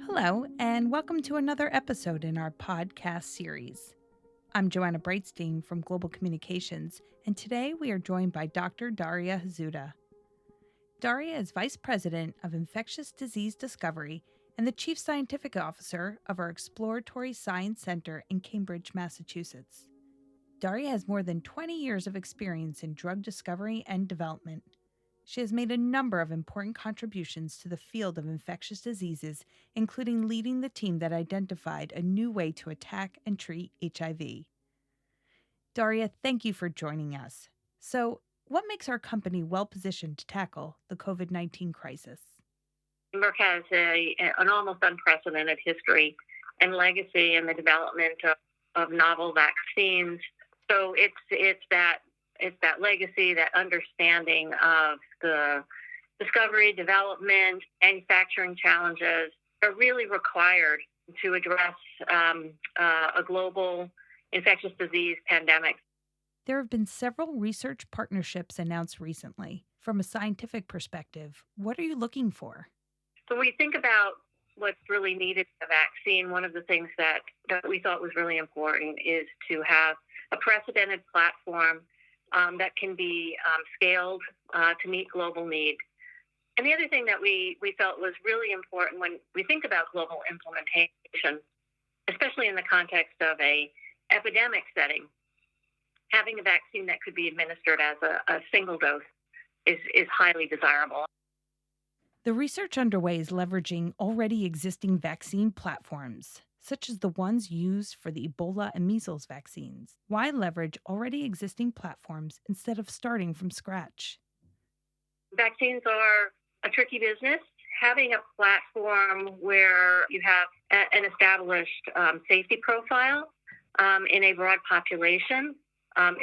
Hello, and welcome to another episode in our podcast series. I'm Joanna Breitstein from Global Communications, and today we are joined by Dr. Daria Hazuda. Daria is Vice President of Infectious Disease Discovery and the Chief Scientific Officer of our Exploratory Science Center in Cambridge, Massachusetts. Daria has more than 20 years of experience in drug discovery and development. She has made a number of important contributions to the field of infectious diseases, including leading the team that identified a new way to attack and treat HIV. Daria, thank you for joining us. So, what makes our company well positioned to tackle the COVID-19 crisis? Merck has an almost unprecedented history and legacy in the development of novel vaccines. So it's that legacy, that understanding of the discovery, development, manufacturing challenges are really required to address a global infectious disease pandemic. There have been several research partnerships announced recently. From a scientific perspective, what are you looking for? So when you think about what's really needed in a vaccine, one of the things that we thought was really important is to have a precedented platform that can be scaled to meet global need. And the other thing that we felt was really important when we think about global implementation, especially in the context of a epidemic setting, having a vaccine that could be administered as a single dose is highly desirable. The research underway is leveraging already existing vaccine platforms, such as the ones used for the Ebola and measles vaccines. Why leverage already existing platforms instead of starting from scratch? Vaccines are a tricky business. Having a platform where you have an established safety profile in a broad population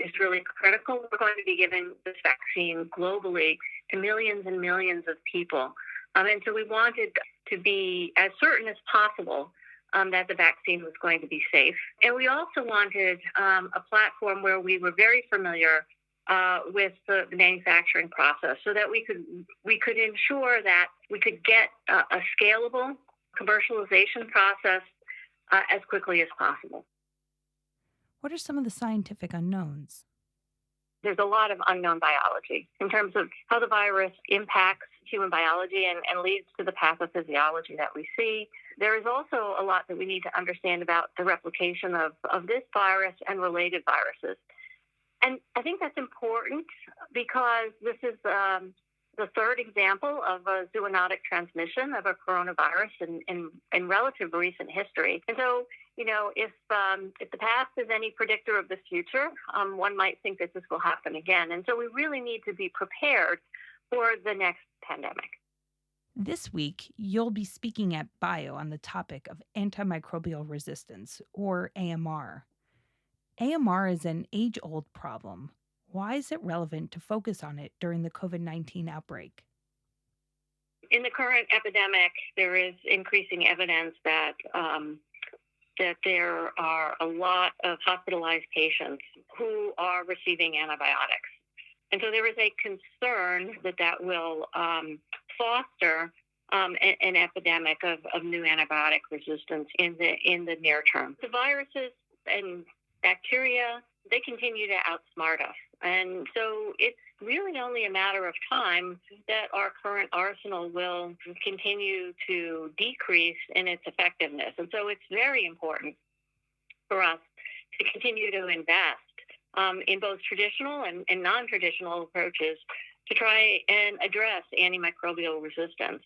is really critical. We're going to be giving this vaccine globally to millions and millions of people. And so we wanted to be as certain as possible that the vaccine was going to be safe. And we also wanted a platform where we were very familiar with the manufacturing process so that we could ensure that we could get a scalable commercialization process as quickly as possible. What are some of the scientific unknowns? There's a lot of unknown biology in terms of how the virus impacts human biology and leads to the pathophysiology that we see. There is also a lot that we need to understand about the replication of this virus and related viruses. And I think that's important because this is the third example of a zoonotic transmission of a coronavirus in relative recent history. And so, if the past is any predictor of the future, one might think that this will happen again. And so we really need to be prepared for the next pandemic. This week, you'll be speaking at BIO on the topic of antimicrobial resistance, or AMR. AMR is an age-old problem. Why is it relevant to focus on it during the COVID-19 outbreak? In the current epidemic, there is increasing evidence that there are a lot of hospitalized patients who are receiving antibiotics. And so there is a concern that will foster an epidemic of new antibiotic resistance in the near term. The viruses and bacteria, they continue to outsmart us. And so it's really only a matter of time that our current arsenal will continue to decrease in its effectiveness. And so it's very important for us to continue to invest in both traditional and non-traditional approaches to try and address antimicrobial resistance.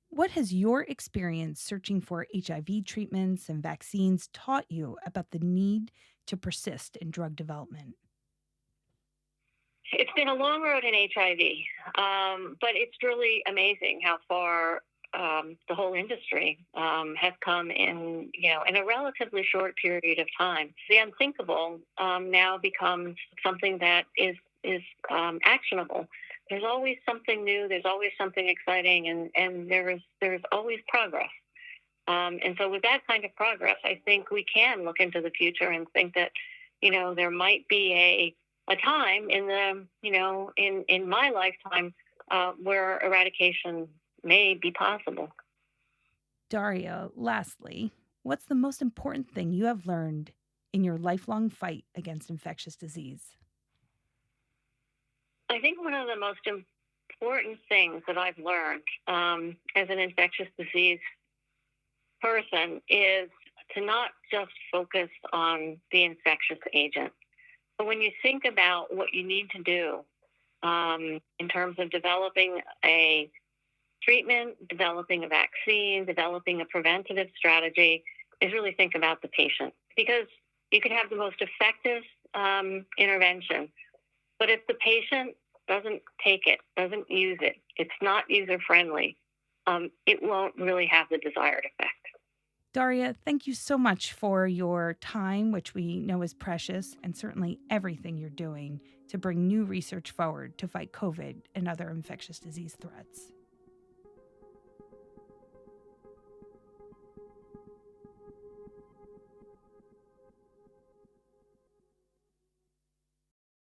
What has your experience searching for HIV treatments and vaccines taught you about the need to persist in drug development? It's been a long road in HIV, but it's really amazing how far the whole industry has come in a relatively short period of time. The unthinkable now becomes something that is actionable. There's always something new. There's always something exciting, and there's always progress. And so with that kind of progress, I think we can look into the future and think that there might be a time in in my lifetime where eradication may be possible. Daria, lastly, what's the most important thing you have learned in your lifelong fight against infectious disease? I think one of the most important things that I've learned as an infectious disease person is to not just focus on the infectious agent. But when you think about what you need to do in terms of developing a treatment, developing a vaccine, developing a preventative strategy, is really think about the patient. Because you can have the most effective intervention, but if the patient doesn't take it, doesn't use it, it's not user friendly, it won't really have the desired effect. Daria, thank you so much for your time, which we know is precious, and certainly everything you're doing to bring new research forward to fight COVID and other infectious disease threats.